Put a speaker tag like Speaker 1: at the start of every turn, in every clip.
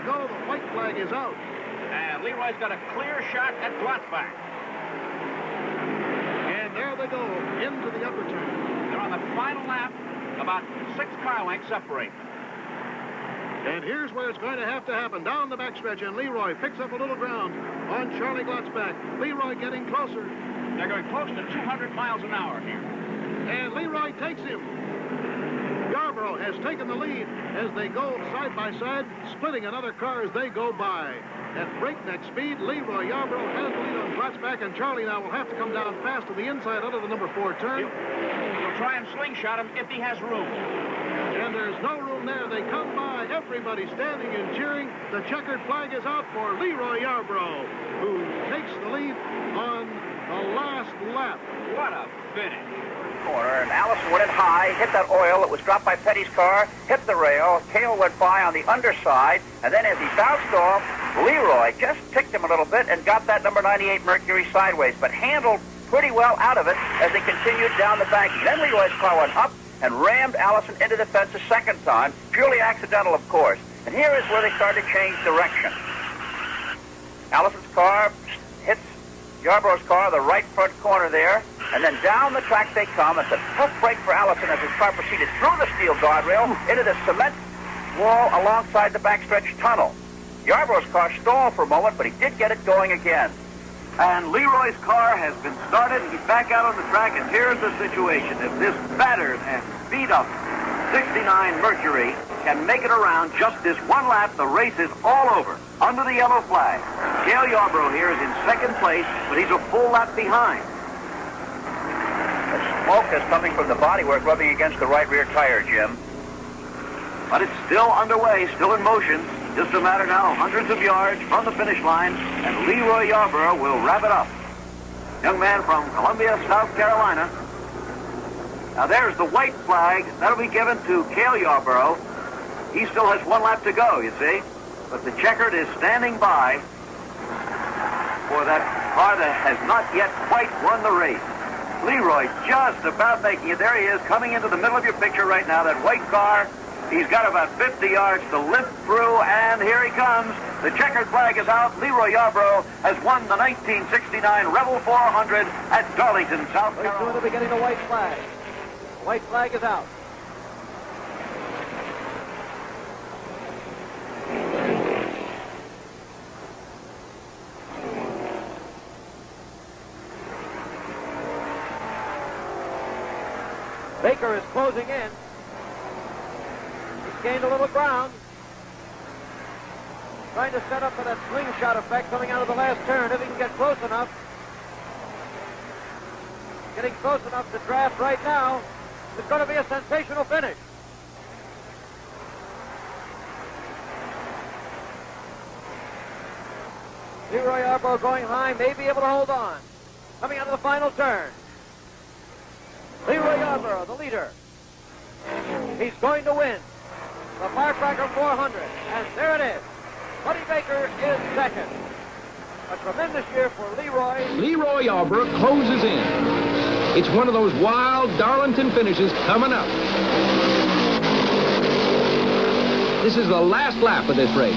Speaker 1: to go. The white flag is out.
Speaker 2: And Leroy's got a clear shot at Gladbach.
Speaker 1: And there they go, into the upper turn.
Speaker 2: They're on the final lap, about 6 car lengths separate.
Speaker 1: And here's where it's going to happen. Down the backstretch, and Leroy picks up a little ground on Charlie Gladbach. Leroy getting closer.
Speaker 2: They're going close to 200 miles an hour here.
Speaker 1: And Leroy takes him. Yarborough has taken the lead as they go side by side, splitting another car as they go by. At breakneck speed, Leroy Yarborough has the lead on Gladbach, and Charlie now will have to come down fast to the inside out of the number 4 turn.
Speaker 2: He'll try and slingshot him if he has room.
Speaker 1: And there's no room there. They come by, everybody standing and cheering. The checkered flag is out for Leroy Yarborough, who takes the lead on the last lap.
Speaker 2: What a finish.
Speaker 3: Corner, and Allison went in high, hit that oil that was dropped by Petty's car, hit the rail. Cale went by on the underside, and then as he bounced off, Leroy just ticked him a little bit and got that number 98 Mercury sideways, but handled pretty well out of it as they continued down the banking. Then Leroy's car went up and rammed Allison into the fence a second time, purely accidental, of course. And here is where they started to change direction. Allison's car hits Yarborough's car, the right front corner there, and then down the track they come. It's a tough break for Allison as his car proceeded through the steel guardrail into the cement wall alongside the backstretch tunnel. Yarborough's car stalled for a moment, but he did get it going again.
Speaker 4: And Leroy's car has been started. He's back out on the track, and here's the situation. If this battered and beat up 69 Mercury can make it around just this one lap, the race is all over. Under the yellow flag. Cale Yarborough here is in second place, but he's a full lap behind.
Speaker 3: The smoke is coming from the bodywork rubbing against the right rear tire, Jim.
Speaker 4: But it's still underway, still in motion. Just a matter now, hundreds of yards from the finish line, and Leroy Yarborough will wrap it up. Young man from Columbia, South Carolina. Now there's the white flag. That'll be given to Cale Yarborough. He still has one lap to go, you see. But the checkered is standing by for that car that has not yet quite won the race. Leroy just about making it. There he is, coming into the middle of your picture right now, that white car. He's got about 50 yards to limp through, and here he comes. The checkered flag is out. Leroy Yarborough has won the 1969 Rebel 400 at Darlington, South Carolina.
Speaker 5: Very soon they'll be getting the white flag. White flag is out. Baker is closing in. He's gained a little ground. Trying to set up for that slingshot effect coming out of the last turn if he can get close enough. Getting close enough to draft right now. It's going to be a sensational finish. Leroy Yarborough going high, may be able to hold on. Coming out of the final turn. Leroy Yarborough, the leader. He's going to win the Firecracker 400. And there it is. Buddy Baker is second. A tremendous year for Leroy.
Speaker 6: Leroy Yarborough closes in. It's one of those wild Darlington finishes coming up. This is the last lap of this race.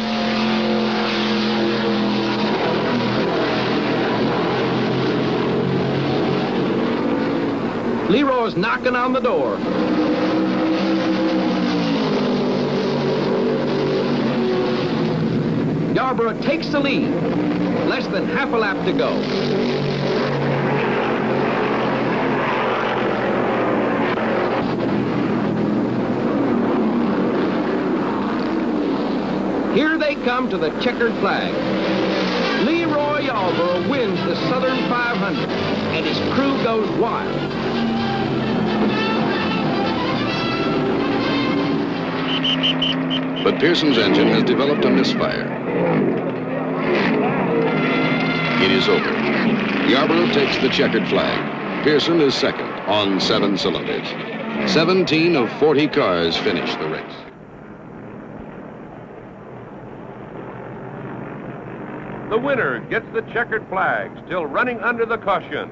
Speaker 6: Leroy's knocking on the door. Yarborough takes the lead. Less than half a lap to go. Here they come to the checkered flag. Leroy Yarborough wins the Southern 500, and his crew goes wild.
Speaker 7: But Pearson's engine has developed a misfire. It is over. Yarborough takes the checkered flag. Pearson is second on 7 cylinders. 17 of 40 cars finish the race.
Speaker 8: The winner gets the checkered flag, still running under the caution.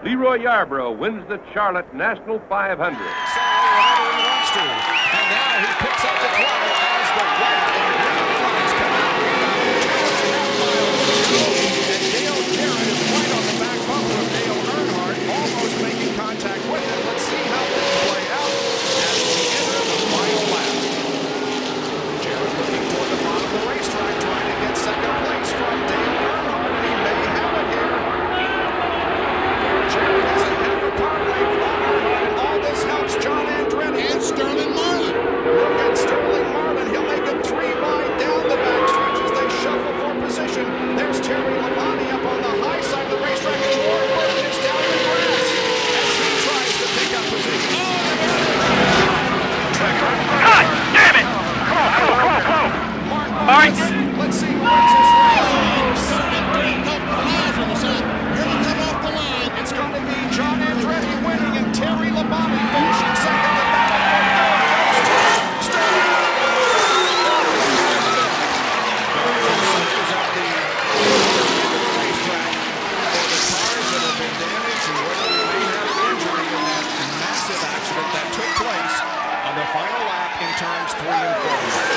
Speaker 8: Leroy Yarborough wins the Charlotte National 500.
Speaker 9: to. And now he picks up the 12 as the white and green flags come out. 2.5 miles to go. And Dale Jarrett is right on the back bumper of Dale Earnhardt, almost making contact with him. Let's see how things play out as we enter the final lap. Jarrett looking toward the bottom of the racetrack, trying to get second place from Dale Earnhardt, and he may have it here. Jarrett has a half a car length on Earnhardt, and all this helps John Andretti. And Sterling Marlin. Look at Sterling Marlin. He'll make a 3 wide down the backstretch as they shuffle for position. There's Terry Labonte up on the high side of the racetrack, and Ward Burton is down in the grass as he tries to pick up position.
Speaker 3: God damn it! Come on.
Speaker 9: Martin,
Speaker 3: All right.
Speaker 9: let's see who wins this race. It's going to be John Andretti winning and Terry Labonte finishing second. The battle for third goes to Sterling. At the racetrack for the cars that have been damaged and whether we may have an injury in that massive accident that took place on the final lap in turns 3 and 4.